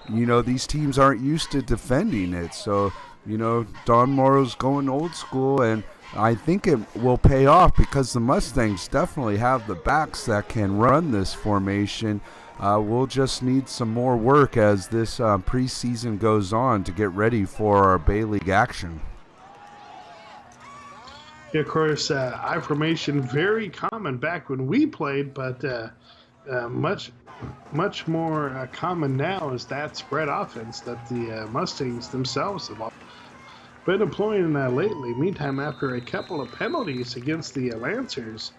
You know, these teams aren't used to defending it, so, you know, Don Morrow's going old school, and I think it will pay off because the Mustangs definitely have the backs that can run this formation. We'll just need some more work as this preseason goes on to get ready for our Bay League action. Yeah, of course, I formation very common back when we played, but much more common now is that spread offense that the Mustangs themselves have been employing lately. Meantime, after a couple of penalties against the Lancers,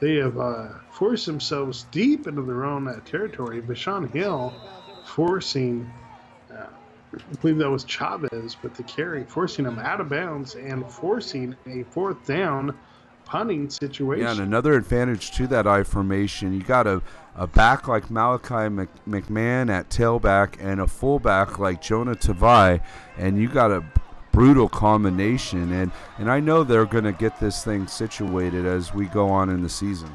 they have forced themselves deep into their own territory. Vashon Hill forcing, I believe that was Chavez with the carry, forcing him out of bounds and forcing a 4th down punting situation. Yeah, and another advantage to that I formation, you got a back like Malachi McMahon at tailback and a fullback like Jonah Tavai, and you got a brutal combination, and I know they're going to get this thing situated as we go on in the season.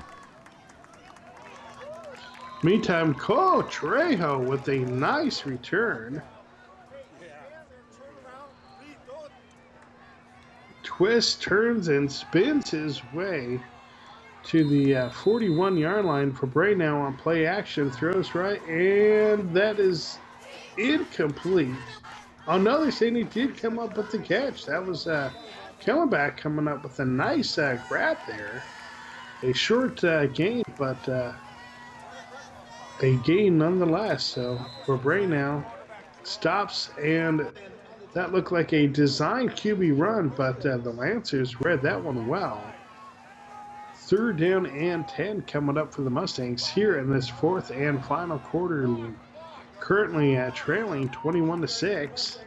Meantime, Cole Trejo with a nice return. Twists, turns, and spins his way to the 41-yard line for Bray now on play action. Throws right, and that is incomplete. Another saying he did come up with the catch. That was Kellenbach coming up with a nice grab there. A short gain, but a gain nonetheless. So for Bray now stops, and that looked like a design QB run, but the Lancers read that one well. 3rd down and 10 coming up for the Mustangs here in this 4th and final quarter. Currently trailing 21-6.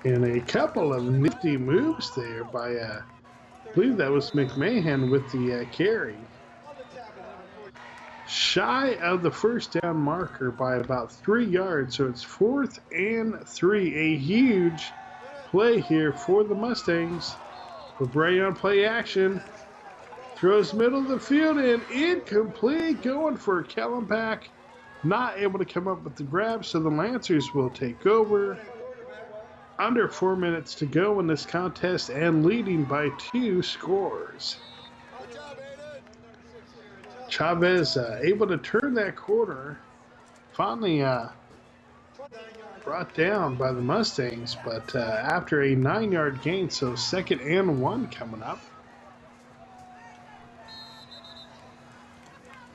And a couple of nifty moves there by, I believe that was McMahon with the carry. Shy of the 1st down marker by about 3 yards, so it's 4th and 3. A huge play here for the Mustangs. Bray on play action. Throws middle of the field and incomplete. Going for Kellenbach. Not able to come up with the grab, so the Lancers will take over. Under 4 minutes to go in this contest and leading by 2 scores. Chavez able to turn that corner. Finally brought down by the Mustangs, but after a 9-yard gain, so 2nd and 1 coming up.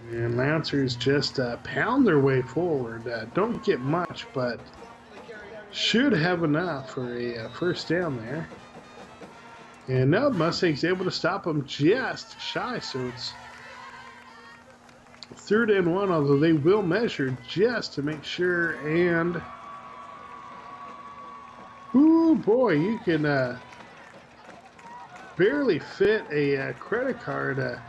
And Lancers just pound their way forward. Don't get much, but should have enough for a 1st down there. And now Mustangs able to stop them just shy, so it's 3rd and 1, although they will measure just to make sure. And ooh, boy, you can barely fit a credit card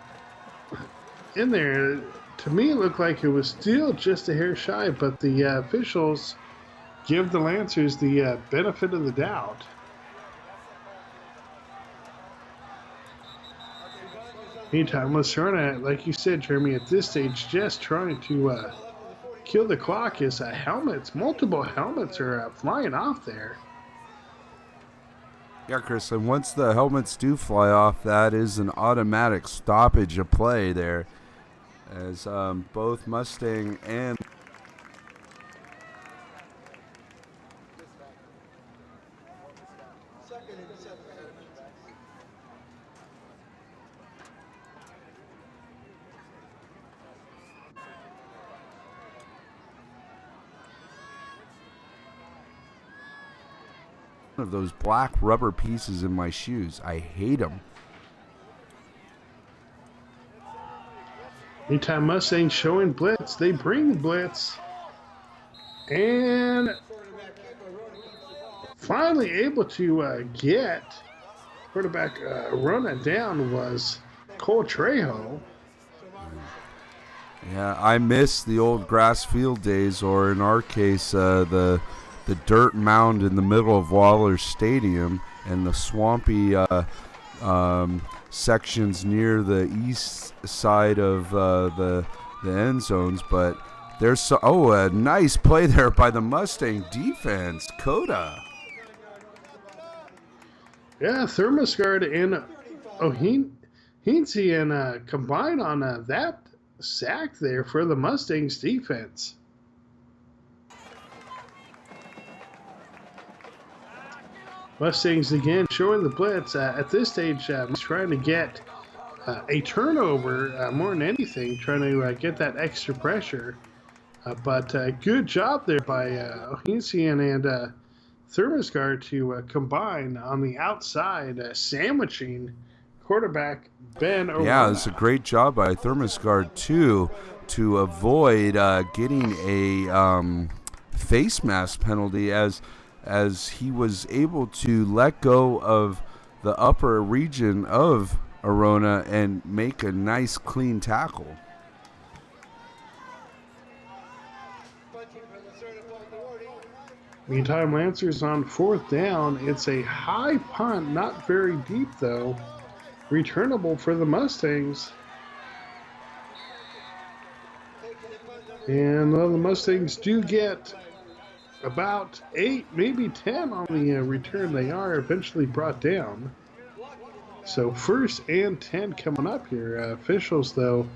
in there. To me, it looked like it was still just a hair shy, but the officials give the Lancers the benefit of the doubt. Meantime, Lucerna, like you said, Jeremy, at this stage, just trying to kill the clock as multiple helmets are flying off there. Yeah, Chris, and once the helmets do fly off, that is an automatic stoppage of play there, as both Mustang and of those black rubber pieces in my shoes. I hate them. Anytime Mustangs showing blitz, they bring blitz. And finally able to get quarterback run it down was Cole Trejo. Yeah, I miss the old grass field days, or in our case, the dirt mound in the middle of Waller Stadium and the swampy sections near the east side of the end zones. But there's a nice play there by the Mustang defense, Coda. Yeah, Thermosguard and Heinze combined on that sack there for the Mustangs defense. Mustangs again showing the blitz. At this stage, trying to get a turnover more than anything, trying to get that extra pressure. But good job there by Ohinsian and Thermosguard to combine on the outside, sandwiching quarterback Ben O'Rourke. Yeah, it's a great job by Thermosguard, too, to avoid getting a face mask penalty as he was able to let go of the upper region of Arona and make a nice, clean tackle. Meantime, Lancers on fourth down. It's a high punt, not very deep though. Returnable for the Mustangs. And the Mustangs do get about 8, maybe 10 on the return. They are eventually brought down. So 1st and 10 coming up here. Officials, though,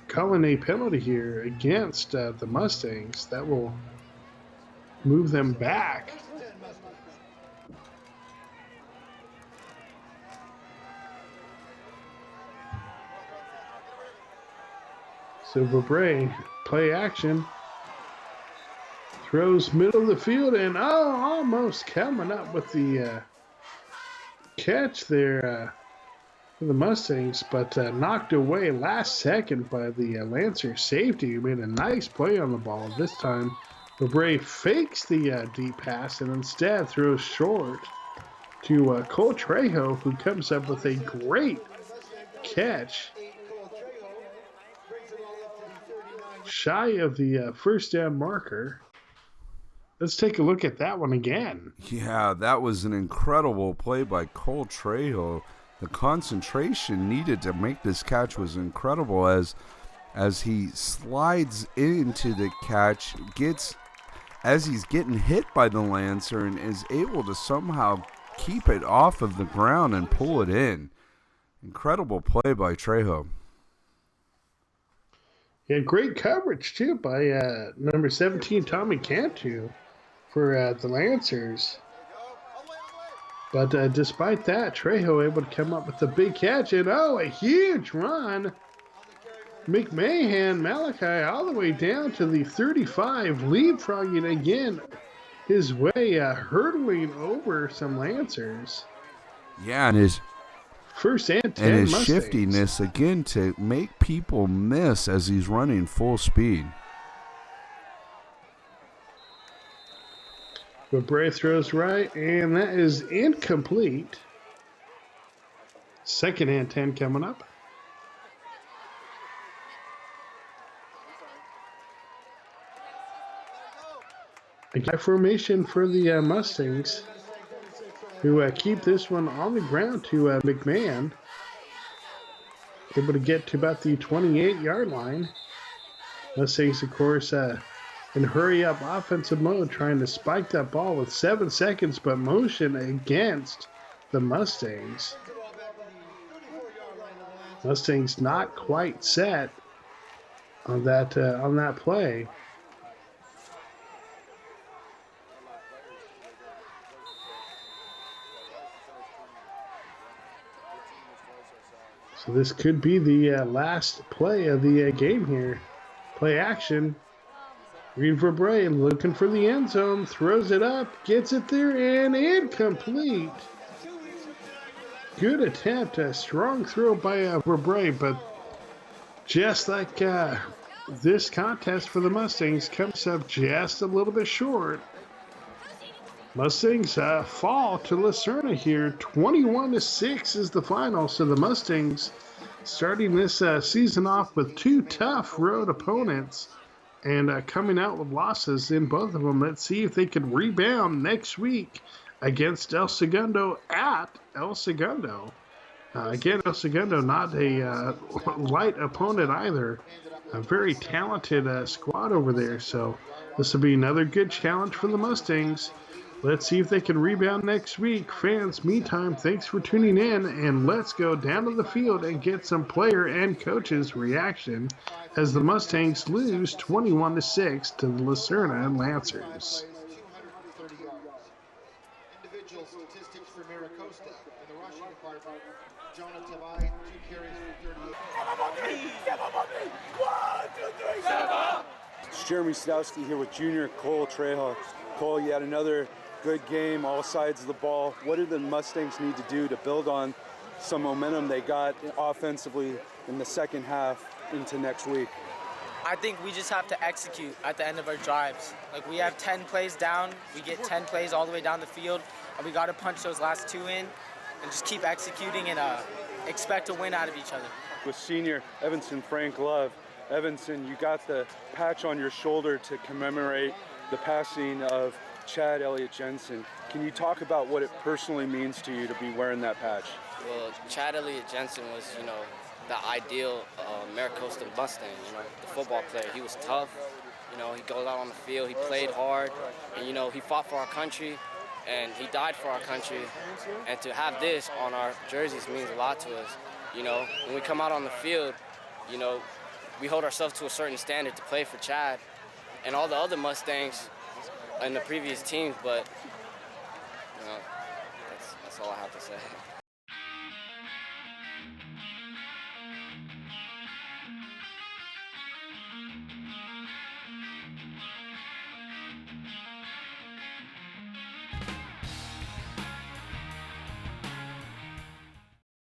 calling a penalty here against the Mustangs. That will move them back. So Vabre, play action. Throws middle of the field and almost coming up with the catch there for the Mustangs, but knocked away last second by the Lancer safety, who made a nice play on the ball. This time, Vabre fakes the deep pass and instead throws short to Cole Trejo, who comes up with a great catch. Shy of the first down marker. Let's take a look at that one again. Yeah, that was an incredible play by Cole Trejo. The concentration needed to make this catch was incredible as he slides into the catch, as he's getting hit by the Lancer and is able to somehow keep it off of the ground and pull it in. Incredible play by Trejo. Yeah, great coverage, too, by number 17, Tommy Cantu, for the Lancers. But despite that, Trejo able to come up with a big catch, and a huge run. McMahon, Malachi, all the way down to the 35, leapfrogging again his way, hurdling over some Lancers. Yeah, and his first and 10 and his Mustangs. shiftiness again to make people miss as he's running full speed. But Bray throws right, and that is incomplete. 2nd and 10 coming up. A high formation for the Mustangs, who keep this one on the ground to McMahon. Able to get to about the 28-yard line. Mustangs, of course, in hurry-up offensive mode, trying to spike that ball with 7 seconds, but motion against the Mustangs. Mustangs not quite set on that play. So this could be the last play of the game here. Play action. Reed Verbrae looking for the end zone, throws it up, gets it there, and incomplete. Good attempt, a strong throw by Verbrae, but just like this contest for the Mustangs comes up just a little bit short. Mustangs fall to Lucerna here. 21-6 is the final. So the Mustangs starting this season off with 2 tough road opponents and coming out with losses in both of them. Let's see if they can rebound next week against El Segundo at El Segundo. Again, El Segundo not a light opponent either. A very talented squad over there. So this will be another good challenge for the Mustangs. Let's see if they can rebound next week. Fans, meantime, thanks for tuning in, and let's go down to the field and get some player and coaches' reaction as the Mustangs lose 21-6 to the Lucerna Lancers. Individual statistics for Maricosta in the rushing department. Jonah Tavai, 2 carries for 38. It's Jeremy Stowski here with Junior Cole Trejo. Cole, you had another good game, all sides of the ball. What do the Mustangs need to do to build on some momentum they got offensively in the second half into next week? I think we just have to execute at the end of our drives. Like, we have 10 plays down, we get 10 plays all the way down the field, and we got to punch those last 2 in and just keep executing and expect to win out of each other. With senior Evanson Frank Love, Evanson, you got the patch on your shoulder to commemorate the passing of Chad Elliott Jensen. Can you talk about what it personally means to you to be wearing that patch? Well, Chad Elliott Jensen was, the ideal Maricosta Mustang, the football player. He was tough, he goes out on the field, he played hard, and, he fought for our country, and he died for our country. And to have this on our jerseys means a lot to us. When we come out on the field, we hold ourselves to a certain standard to play for Chad and all the other Mustangs in the previous teams, but that's all I have to say.